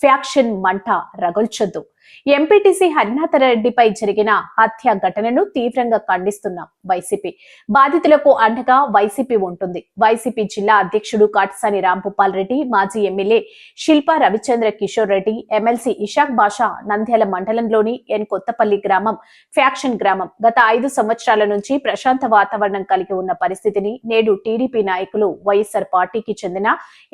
Faction మంట రగుల్చొద్దు. MPTC హరినాథరెడ్డిపై జరిగిన హత్య ఘటనను తీవ్రంగా ఖండిస్తున్నాం. వైసీపీ బాధితులకు అండగా వైసీపీ ఉంటుంది. వైసీపీ జిల్లా అధ్యక్షుడు కాటసాని రాంభూపాల్ రెడ్డి, మాజీ ఎమ్మెల్యే శిల్పా రవిచంద్ర కిషోర్ రెడ్డి, ఎమ్మెల్సీ ఇషాక్ బాషా నంద్యాల మండలంలోని ఎన్ కొత్తపల్లి గ్రామం ఫ్యాక్షన్ గ్రామం. గత 5 సంవత్సరాల నుంచి ప్రశాంత వాతావరణం కలిగి ఉన్న పరిస్థితిని నేడు టీడీపీ నాయకులు వైఎస్ఆర్ పార్టీకి చెందిన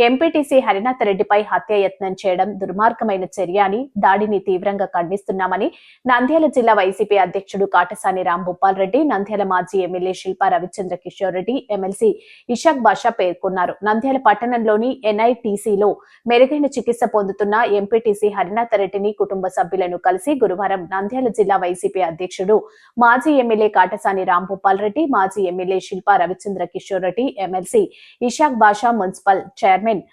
ఎంపీటీసీ హరినాథరెడ్డిపై హత్యాయత్నం చేయడం దుర్మార్గమైన చర్య అని, దాడిని తీవ్రంగా ఖండిస్తున్నామని నంద్యాల జిల్లా వైసీపీ అధ్యక్షుడు కాటసాని రాంభూపాల్ రెడ్డి, నంద్యాల మాజీ ఎమ్మెల్యే శిల్పా రవిచంద్ర కిషోర్ రెడ్డి, ఎమ్మెల్సీ ఇషాక్ బాషా పేర్కొన్నారు. నంద్యాల పట్టణంలోని ఎన్ఐటీసీలో మెరుగైన చికిత్స పొందుతున్న ఎంపీటీసీ హరినాథరెడ్డిని కుటుంబ సభ్యులను కలిసి గురువారం నంద్యాల జిల్లా వైసీపీ అధ్యక్షుడు మాజీ ఎమ్మెల్యే కాటసాని రాంభూపాల్ రెడ్డి, మాజీ ఎమ్మెల్యే శిల్పా రవిచంద్ర కిషోర్ రెడ్డి, ఎమ్మెల్సీ ఇషాక్ బాషా, మున్సిపల్ చైర్మన్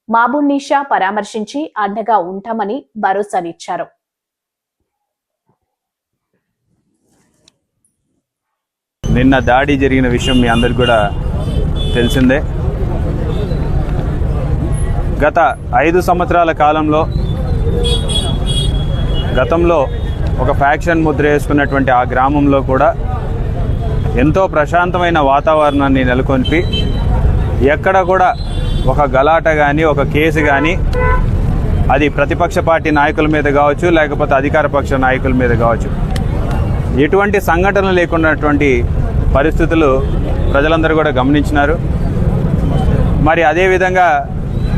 మాబున్నీషా పరామర్శించి అండగా ఉంటామని భరోసానిచ్చారు. నిన్న దాడి జరిగిన విషయం మీ అందరికి కూడా తెలిసిందే. గత 5 సంవత్సరాల కాలంలో గతంలో ఒక ఫ్యాక్షన్ ముద్ర వేసుకున్నటువంటి ఆ గ్రామంలో కూడా ఎంతో ప్రశాంతమైన వాతావరణాన్ని నెలకొల్పి ఎక్కడ కూడా ఒక గలాట కానీ ఒక కేసు కానీ అది ప్రతిపక్ష పార్టీ నాయకుల మీద కావచ్చు, లేకపోతే అధికార పక్ష నాయకుల మీద కావచ్చు, ఎటువంటి సంఘటనలు లేకున్నటువంటి పరిస్థితులు ప్రజలందరూ కూడా గమనించినారు. మరి అదేవిధంగా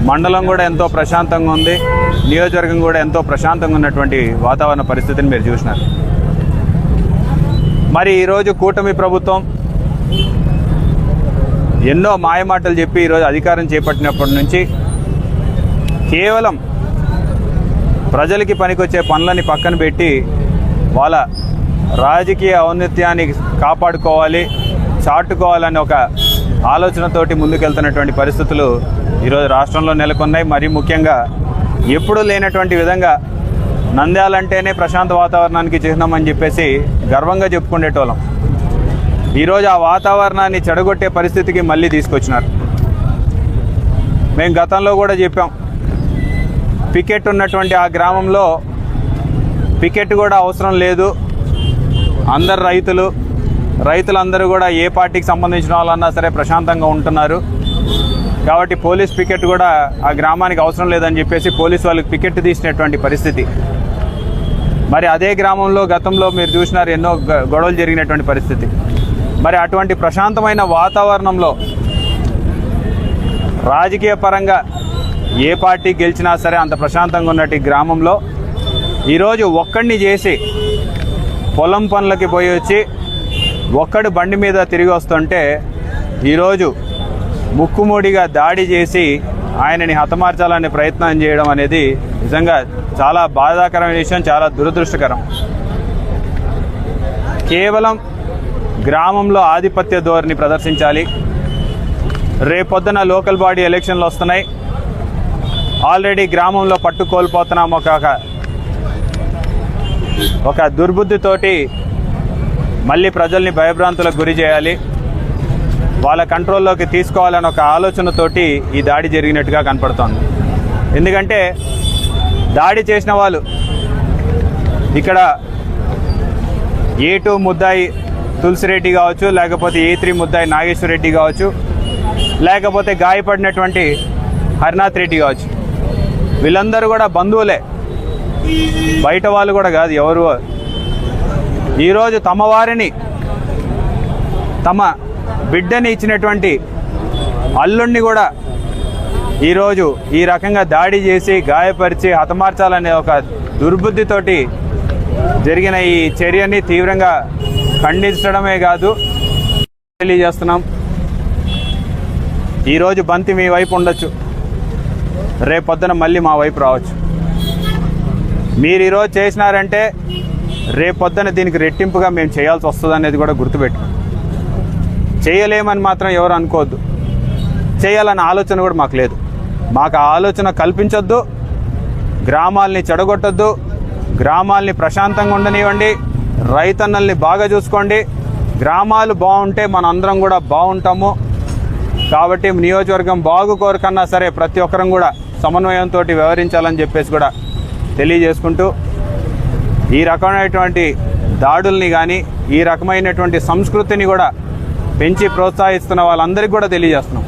మండలం కూడా ఎంతో ప్రశాంతంగా ఉంది, నియోజకవర్గం కూడా ఎంతో ప్రశాంతంగా ఉన్నటువంటి వాతావరణ పరిస్థితిని మీరు చూసినారు. మరి ఈరోజు కూటమి ప్రభుత్వం ఎన్నో మాయమాటలు చెప్పి ఈరోజు అధికారం చేపట్టినప్పటి నుంచి కేవలం ప్రజలకి పనికొచ్చే పనులని పక్కన పెట్టి వాళ్ళ రాజకీయ ఔన్నత్యాన్ని కాపాడుకోవాలి, చాటుకోవాలని ఒక ఆలోచనతోటి ముందుకెళ్తున్నటువంటి పరిస్థితులు ఈరోజు రాష్ట్రంలో నెలకొన్నాయి. మరి ముఖ్యంగా ఎప్పుడూ లేనటువంటి విధంగా నంద్యాలంటేనే ప్రశాంత వాతావరణానికి చిహ్నం అని చెప్పేసి గర్వంగా చెప్పుకునేటోళ్ళం. ఈరోజు ఆ వాతావరణాన్ని చెడగొట్టే పరిస్థితికి మళ్ళీ తీసుకొచ్చినారు. మేము గతంలో కూడా చెప్పాం, పికెట్ ఉన్నటువంటి ఆ గ్రామంలో పికెట్ కూడా అవసరం లేదు, అందరు రైతులందరూ కూడా ఏ పార్టీకి సంబంధించిన వాళ్ళన్నా సరే ప్రశాంతంగా ఉంటున్నారు కాబట్టి పోలీస్ పికెట్ కూడా ఆ గ్రామానికి అవసరం లేదని చెప్పేసి పోలీసు వాళ్ళకి పికెట్ తీసినటువంటి పరిస్థితి. మరి అదే గ్రామంలో గతంలో మీరు చూసినారు ఎన్నో గొడవలు జరిగినటువంటి పరిస్థితి. మరి అటువంటి ప్రశాంతమైన వాతావరణంలో రాజకీయ పరంగా ఏ పార్టీ గెలిచినా సరే అంత ప్రశాంతంగా ఉన్నట్టు గ్రామంలో ఈరోజు ఒక్కడిని చేసి పొలం పనులకి పోయి వచ్చి ఒక్కడు బండి మీద తిరిగి వస్తుంటే ఈరోజు ముక్కుమూడిగా దాడి చేసి ఆయనని హతమార్చాలనే ప్రయత్నం చేయడం అనేది నిజంగా చాలా బాధాకరమైన విషయం, చాలా దురదృష్టకరం. కేవలం గ్రామంలో ఆధిపత్య ధోరణి ప్రదర్శించాలి. రేపొద్దున లోకల్ బాడీ ఎలక్షన్లు వస్తున్నాయి. ఆల్రెడీ గ్రామంలో పట్టు కోల్పోతున్నాం ఒక దుర్బుద్ధితోటి మళ్ళీ ప్రజల్ని భయభ్రాంతులకు గురి చేయాలి, వాళ్ళ కంట్రోల్లోకి తీసుకోవాలని ఒక ఆలోచనతోటి ఈ దాడి జరిగినట్టుగా కనపడుతోంది. ఎందుకంటే దాడి చేసిన వాళ్ళు ఇక్కడ A2 ముద్దాయి తులసిరెడ్డి కావచ్చు, లేకపోతే A3 ముద్దాయి నాగేశ్వర రెడ్డి కావచ్చు, లేకపోతే గాయపడినటువంటి హరినాథ్ రెడ్డి కావచ్చు, వీళ్ళందరూ కూడా బంధువులే, బయట వాళ్ళు కూడా కాదు ఎవరు. ఈరోజు తమ వారిని, తమ బిడ్డని ఇచ్చినటువంటి అల్లుణ్ణి కూడా ఈరోజు ఈ రకంగా దాడి చేసి గాయపరిచి హతమార్చాలనే ఒక దుర్బుద్ధితోటి జరిగిన ఈ చర్యని తీవ్రంగా ఖండించడమే కాదు తెలియజేస్తున్నాం. ఈరోజు బంతి మీ వైపు ఉండొచ్చు, రేపొద్దున మళ్ళీ మా వైపు రావచ్చు. మీరు ఈరోజు చేసినారంటే రేపొద్దున దీనికి రెట్టింపుగా మేము చేయాల్సి వస్తుంది అనేది కూడా గుర్తుపెట్టు. చేయలేమని మాత్రం ఎవరు అనుకోవద్దు, చేయాలన్న ఆలోచన కూడా మాకు లేదు. మాకు ఆ ఆలోచన కల్పించొద్దు, గ్రామాల్ని చెడగొట్టొద్దు, గ్రామాల్ని ప్రశాంతంగా ఉండనివ్వండి, రైతన్నల్ని బాగా చూసుకోండి. గ్రామాలు బాగుంటే మనందరం కూడా బాగుంటాము. కాబట్టి నియోజకవర్గం బాగు కోరకన్నా సరే ప్రతి ఒక్కరం కూడా సమన్వయంతో వ్యవహరించాలని చెప్పేసి కూడా తెలియజేసుకుంటూ ఈ రకమైనటువంటి దాడుల్ని కానీ ఈ రకమైనటువంటి సంస్కృతిని కూడా పెంచి ప్రోత్సహిస్తున్న వాళ్ళందరికీ కూడా తెలియజేస్తున్నాం.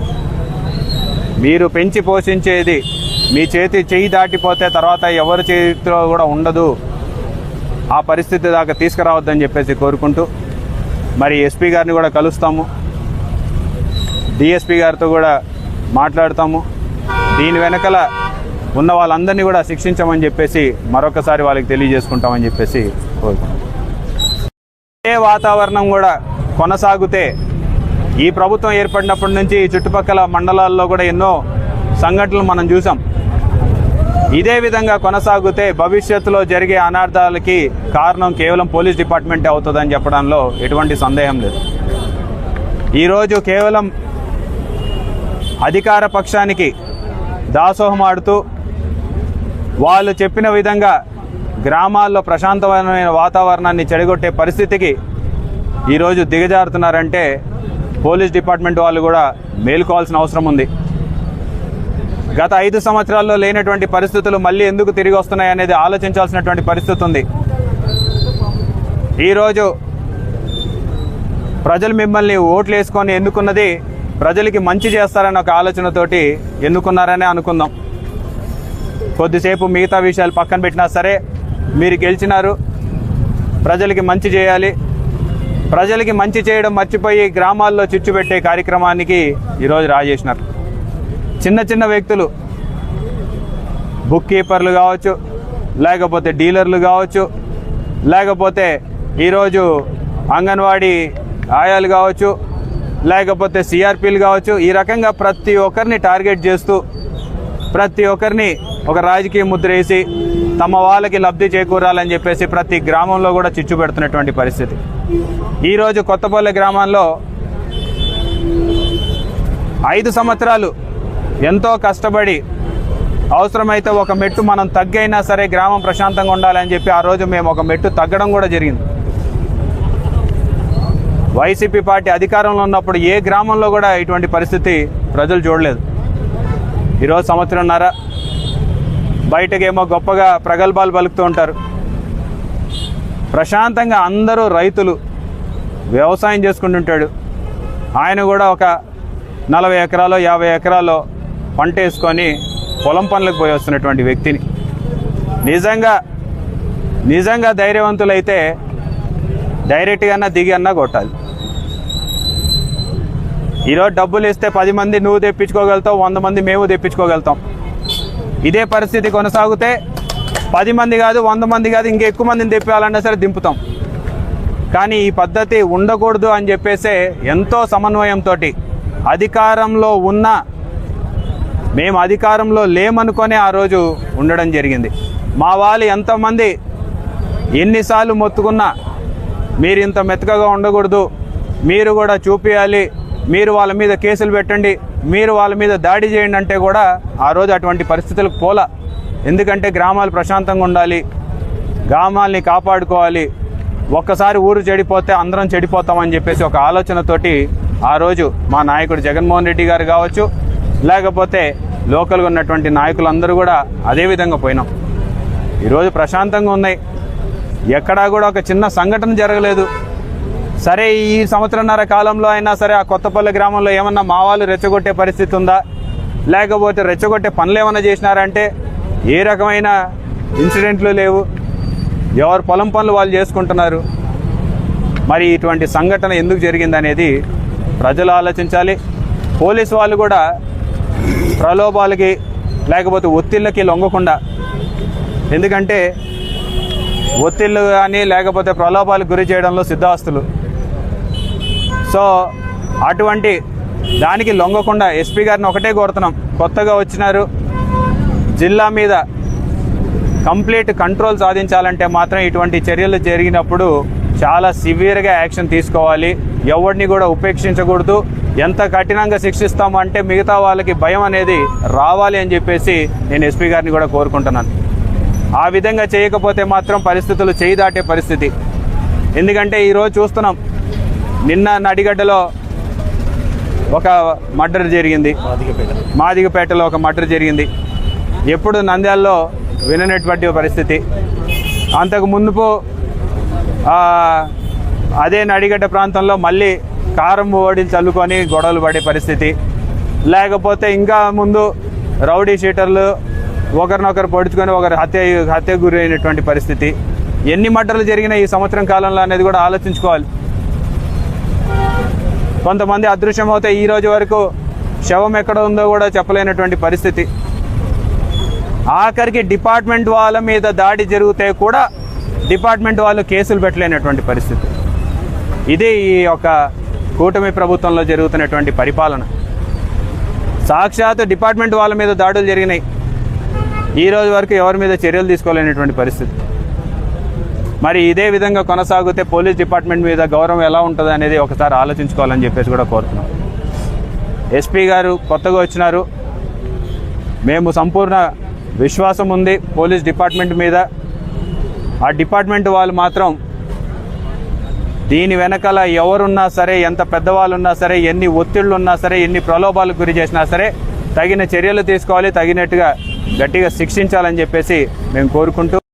మీరు పెంచి పోషించేది మీ చెయ్యి దాటిపోతే తర్వాత ఎవరి చేతిలో కూడా ఉండదు, ఆ పరిస్థితి దాకా తీసుకురావద్దని చెప్పేసి కోరుకుంటూ మరి ఎస్పీ గారిని కూడా కలుస్తాము, డిఎస్పీ గారితో కూడా మాట్లాడతాము. దీని వెనకల ఉన్న వాళ్ళందరినీ కూడా శిక్షించమని చెప్పేసి మరొకసారి వాళ్ళకి తెలియజేసుకుంటామని చెప్పేసి కోరుకుంటాం. ఏ వాతావరణం కూడా కొనసాగితే ఈ ప్రభుత్వం ఏర్పడినప్పటి నుంచి ఈ చుట్టుపక్కల మండలాల్లో కూడా ఎన్నో సంఘటనలు మనం చూసాం. ఇదే విధంగా కొనసాగితే భవిష్యత్తులో జరిగే అనార్థాలకి కారణం కేవలం పోలీస్ డిపార్ట్మెంటే అవుతుందని చెప్పడంలో ఎటువంటి సందేహం లేదు. ఈరోజు కేవలం అధికార పక్షానికి దాసోహం ఆడుతూ వాళ్ళు చెప్పిన విధంగా గ్రామాల్లో ప్రశాంతమైన వాతావరణాన్ని చెడగొట్టే పరిస్థితికి ఈరోజు దిగజారుతున్నారంటే పోలీస్ డిపార్ట్మెంట్ వాళ్ళు కూడా మేలుకోవాల్సిన అవసరం ఉంది. గత 5 సంవత్సరాల్లో లేనటువంటి పరిస్థితులు మళ్ళీ ఎందుకు తిరిగి వస్తున్నాయి అనేది ఆలోచించాల్సినటువంటి పరిస్థితి ఉంది. ఈరోజు ప్రజలు మిమ్మల్ని ఓట్లు వేసుకొని ఎన్నుకున్నది ప్రజలకి మంచి చేస్తారన్న ఒక ఆలోచనతోటి ఎన్నుకున్నారనే అనుకుందాం. కొద్దిసేపు మిగతా విషయాలు పక్కన పెట్టినా సరే మీరు గెలిచినారు, ప్రజలకి మంచి చేయాలి, ప్రజలకి మంచి చేయడం మర్చిపోయి గ్రామాల్లో చిచ్చు పెట్టే కార్యక్రమానికి ఈరోజు రాజేసినారు. చిన్న చిన్న వ్యక్తులు, బుక్ కీపర్లు కావచ్చు, లేకపోతే డీలర్లు కావచ్చు, లేకపోతే ఈరోజు అంగన్వాడీ ఆయాలు కావచ్చు, లేకపోతే సిఆర్పీలు కావచ్చు, ఈ రకంగా ప్రతి ఒక్కరిని టార్గెట్ చేస్తూ ప్రతి ఒక్కరిని ఒక రాజకీయ ముద్ర వేసి తమ వాళ్ళకి లబ్ధి చేకూరాలని చెప్పేసి ప్రతి గ్రామంలో కూడా చిచ్చు పెడుతున్నటువంటి పరిస్థితి. ఈరోజు కొత్తపల్లి గ్రామంలో 5 సంవత్సరాలు ఎంతో కష్టపడి అవసరమైతే ఒక మెట్టు మనం తగ్గైనా సరే గ్రామం ప్రశాంతంగా ఉండాలని చెప్పి ఆ రోజు మేము ఒక మెట్టు తగ్గడం కూడా జరిగింది. వైసీపీ పార్టీ అధికారంలో ఉన్నప్పుడు ఏ గ్రామంలో కూడా ఇటువంటి పరిస్థితి ప్రజలు చూడలేదు. ఈరోజు సంవత్సరంన్నర బయటకేమో గొప్పగా ప్రగల్భాలు పలుకుతూ ఉంటారు. ప్రశాంతంగా అందరూ రైతులు వ్యవసాయం చేసుకుంటుంటాడు. ఆయన కూడా ఒక 40 ఎకరాలో 50 ఎకరాలో పంట వేసుకొని పొలం పనులకు పోయి వస్తున్నటువంటి వ్యక్తిని నిజంగా ధైర్యవంతులైతే డైరెక్ట్గా దిగి అన్నా కొట్టాలి. ఈరోజు డబ్బులు ఇస్తే 10 మంది నువ్వు తెప్పించుకోగలుగుతావు, 100 మంది మేము తెప్పించుకోగలుగుతాం. ఇదే పరిస్థితి కొనసాగితే 10 మంది కాదు, 100 మంది కాదు, ఇంకా ఎక్కువ మందిని తెప్పాలన్నా సరే దింపుతాం. కానీ ఈ పద్ధతి ఉండకూడదు అని చెప్పేసే ఎంతో సమన్వయంతో అధికారంలో ఉన్న మేము అధికారంలో లేమనుకొని ఆ రోజు ఉండడం జరిగింది. మా వాళ్ళు ఎంతమంది ఎన్నిసార్లు మొత్తుకున్నా మీరు ఇంత మెత్తగా ఉండకూడదు, మీరు కూడా చూపించాలి, మీరు వాళ్ళ మీద కేసులు పెట్టండి, మీరు వాళ్ళ మీద దాడి చేయండి అంటే కూడా ఆ రోజు అటువంటి పరిస్థితులకు పోలా. ఎందుకంటే గ్రామాలు ప్రశాంతంగా ఉండాలి, గ్రామాల్ని కాపాడుకోవాలి, ఒక్కసారి ఊరు చెడిపోతే అందరం చెడిపోతామని చెప్పేసి ఒక ఆలోచనతోటి ఆ రోజు మా నాయకుడు జగన్మోహన్ రెడ్డి గారు కావచ్చు, లేకపోతే లోకల్గా ఉన్నటువంటి నాయకులందరూ కూడా అదేవిధంగా పోయినాం. ఈరోజు ప్రశాంతంగా ఉన్నాయి, ఎక్కడా కూడా ఒక చిన్న సంఘటన జరగలేదు. సరే ఈ సంవత్సరన్నర కాలంలో అయినా సరే ఆ కొత్తపల్లి గ్రామంలో ఏమన్నా మా వాళ్ళు రెచ్చగొట్టే పరిస్థితి ఉందా, లేకపోతే రెచ్చగొట్టే పనులు ఏమన్నా చేసినారంటే ఏ రకమైన ఇన్సిడెంట్లు లేవు. ఎవరు పొలం పనులు వాళ్ళు చేసుకుంటున్నారు. మరి ఇటువంటి సంఘటన ఎందుకు జరిగిందనేది ప్రజలు ఆలోచించాలి. పోలీసు వాళ్ళు కూడా ప్రలోభాలకి లేకపోతే ఒత్తిళ్ళకి లొంగకుండా, ఎందుకంటే ఒత్తిళ్ళు కానీ లేకపోతే ప్రలోభాలకు గురి చేయడంలో సిద్ధాస్తులు. సో అటువంటి దానికి లొంగకుండా ఎస్పీ గారిని ఒకటే కోరుతున్నాం, కొత్తగా వచ్చినారు, జిల్లా మీద కంప్లీట్ కంట్రోల్ సాధించాలంటే మాత్రం ఇటువంటి చర్యలు జరిగినప్పుడు చాలా సివియర్గా యాక్షన్ తీసుకోవాలి, ఎవరిని కూడా ఉపేక్షించకూడదు. ఎంత కఠినంగా శిక్షిస్తాము అంటే మిగతా వాళ్ళకి భయం అనేది రావాలి అని చెప్పేసి నేను ఎస్పీ గారిని కూడా కోరుకుంటున్నాను. ఆ విధంగా చేయకపోతే మాత్రం పరిస్థితులు చేయి దాటే పరిస్థితి. ఎందుకంటే ఈరోజు చూస్తున్నాం, నిన్న నడిగడ్డలో ఒక మర్డర్ జరిగింది, మాదిగపేటలో ఒక మర్డర్ జరిగింది. ఎప్పుడు నంద్యాలలో విననటువంటి పరిస్థితి. అంతకు మునుపు అదే నడిగడ్డ ప్రాంతంలో మళ్ళీ కారం ఓడిలు చల్లుకొని గొడవలు పడే పరిస్థితి, లేకపోతే ఇంకా ముందు రౌడీ షీటర్లు ఒకరినొకరు పొడుచుకొని ఒకరు హత్య గురి అయినటువంటి పరిస్థితి. ఎన్ని మర్డర్లు జరిగిన ఈ సంవత్సరం కాలంలో అనేది కూడా ఆలోచించుకోవాలి. కొంతమంది అదృశ్యమవుతే ఈ రోజు వరకు శవం ఎక్కడ ఉందో కూడా చెప్పలేనటువంటి పరిస్థితి. ఆఖరికి డిపార్ట్మెంట్ వాళ్ళ మీద దాడి జరిగితే కూడా డిపార్ట్మెంట్ వాళ్ళు కేసులు పెట్టలేనటువంటి పరిస్థితి. ఇది ఈ యొక్క కూటమి ప్రభుత్వంలో జరుగుతున్నటువంటి పరిపాలన. సాక్షాత్ డిపార్ట్మెంట్ వాళ్ళ మీద దాడులు జరిగినాయి, ఈ రోజు వరకు ఎవరి మీద చర్యలు తీసుకోలేనటువంటి పరిస్థితి. మరి ఇదే విధంగా కొనసాగితే పోలీస్ డిపార్ట్మెంట్ మీద గౌరవం ఎలా ఉంటుంది అనేది ఒకసారి ఆలోచించుకోవాలని చెప్పేసి కూడా కోరుతున్నాం. ఎస్పీ గారు కొత్తగా వచ్చినారు, మేము సంపూర్ణ విశ్వాసం ఉంది పోలీస్ డిపార్ట్మెంట్ మీద. ఆ డిపార్ట్మెంట్ వాళ్ళు మాత్రం దీని వెనకాల ఎవరున్నా సరే, ఎంత పెద్దవాళ్ళు ఉన్నా సరే, ఎన్ని ఒత్తిళ్లు ఉన్నా సరే, ఎన్ని ప్రలోభాలకు గురి చేసినా సరే తగిన చర్యలు తీసుకోవాలి, తగినట్టుగా గట్టిగా శిక్షించాలని చెప్పేసి మేము కోరుకుంటూ